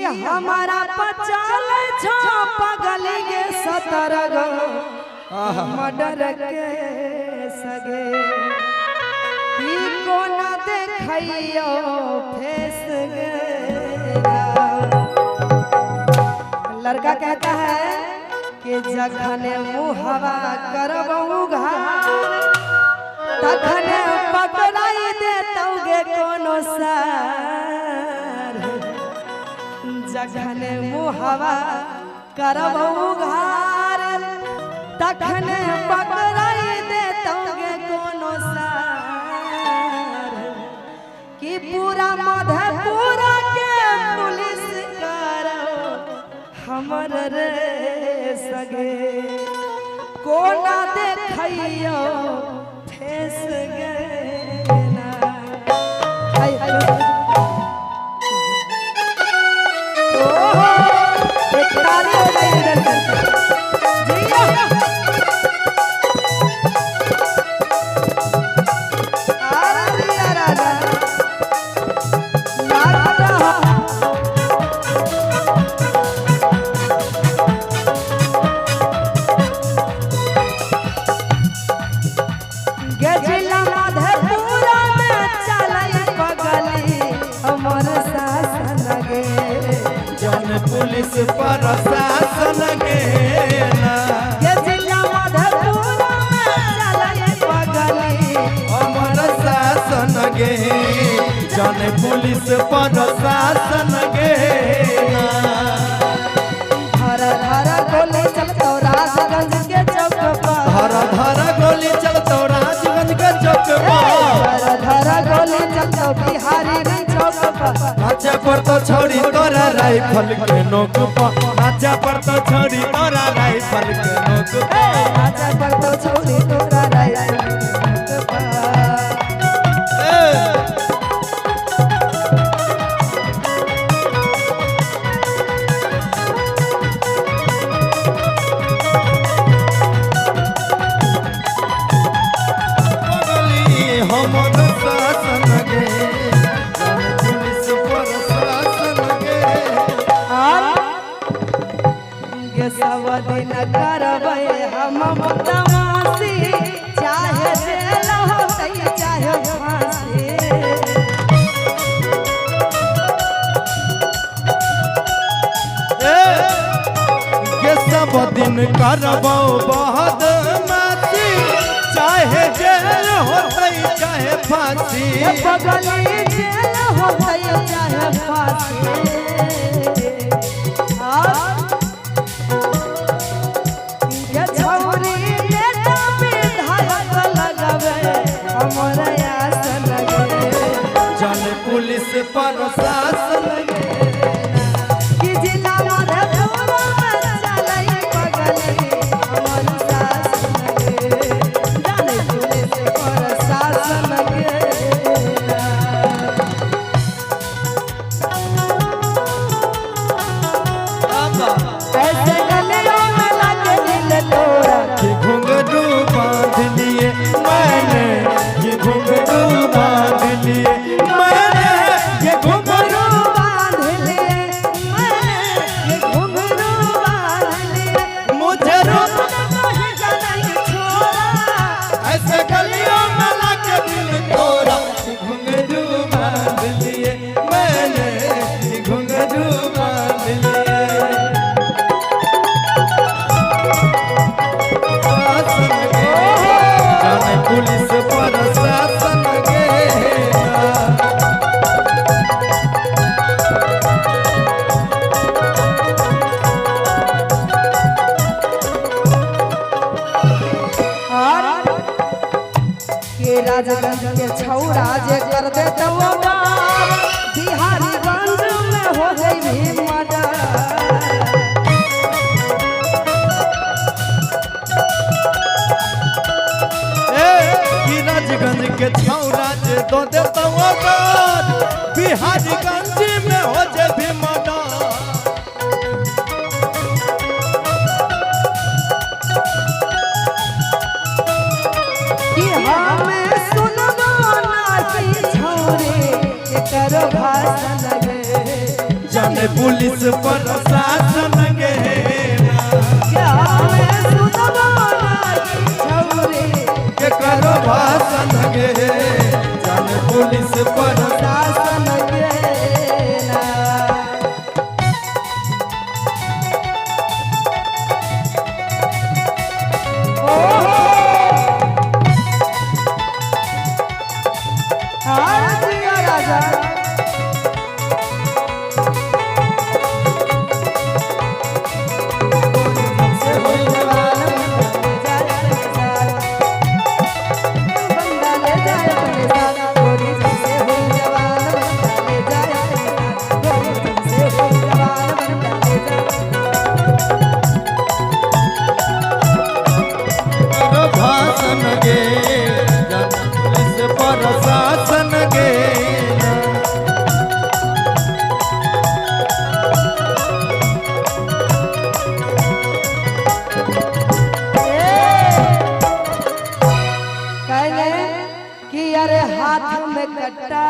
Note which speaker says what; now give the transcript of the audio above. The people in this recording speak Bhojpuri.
Speaker 1: हमारा पचाल छो पगल के 17 गो मर्डर के सगे की कोना देखियो फेस गे। लड़का कहता है कि जखन मुहवा करबहु घाट तखन पकड़ाई देतौगे कोनो सार। जखन मुहवा करबहु घार तखन पकड़ाई देतौगे कोनो सार। कि पूरा मधेपुरा के पुलिस करो हमर रे सगे कोना देखियो फेस गे ना। एक ताली हो गई इधर से जियो आरा राजा जिला मधेपुरा में चलाई पगली हमर शासन गे।
Speaker 2: जन पुलिस प्रशासन गे ना
Speaker 1: जिला मधेपुरा में चलाई पगली
Speaker 2: हमर शासन गे। जन पुलिस प्रशासन गे ना
Speaker 1: धर धर गोली चलतो राजगंज के चौक पर।
Speaker 2: धर धर गोली चलतो राजगंज के चौक पर।
Speaker 1: धर धर गोली चलतो बिहारी चौक पर।
Speaker 2: नाचे पर तो छोड़ी तोरा राइफल के नोक पर। नाचे पर तो छोड़ी तोरा राइफल के नोक पर।
Speaker 1: नाचे पर तो छोड़ी तोरा राइफल के नोक पर।
Speaker 2: हमर शासन गे जन पुलिस प्रशासन गे।
Speaker 1: गे सब दिन करबै हम बदमाशी चाहे जेल होतै चाहे फांसी।
Speaker 2: गे सब दिन करबौ बदमाशी चाहे जेल होतै चाहे फांसी।
Speaker 1: बगली जेल होतै चाहे फांसी। ये छौरी नेता विधायक लगबै हमर आसन गे।
Speaker 2: जन पुलिस प्रशासन गे
Speaker 1: कि जिला मधेपुरा में चलै पगली हमर शासन गे। जाने पुलिस प्रशासन गे। ऐसे गलियों में लगे दिल तोरा
Speaker 2: कि घुंघरू बांध लिए मैंने ये घुंघरू बांध लिए मैंने ये घुंघरू
Speaker 1: बांध लिए मैंने ये घुंघरू बांध लिए।
Speaker 2: मुझे रोक
Speaker 1: कहेगा नहीं छोड़ा
Speaker 2: ऐसे गलियों में लाके दिल तोरा कि घुंघरू बांध लिए मैंने ये घुंघरू बांध लिए। शासन गे जाने पुलिस प्रशासन गे ना।
Speaker 1: और के राजगंज के छौड़ा जे कर दे तो बिहारीगंज में हो गई भी मर्डर।
Speaker 2: राजगंज के छौरा जे दो देता बिहारीगंज में हो जे भी मर्डर।
Speaker 1: कि हमें सुनबो ना कि छौरे एकर भाषा लगे।
Speaker 2: जन जाने पुलिस प्रशासन गे
Speaker 1: क्या मैं सुनबो नाही छौरी
Speaker 2: के करो भाषण गे जाने पुलिस
Speaker 1: शासन के ना हाय जिया राजा से होई जवान बंदा ले जाए अपने साथ गोरी से होई जवान बंदा ले जाए अपने साथ गोरी से होई जवान बंदा ले जाए
Speaker 2: करो भाषण गे जाने पुलिस प्रशासन गे
Speaker 1: कहने कि अरे हाथ में कट्टा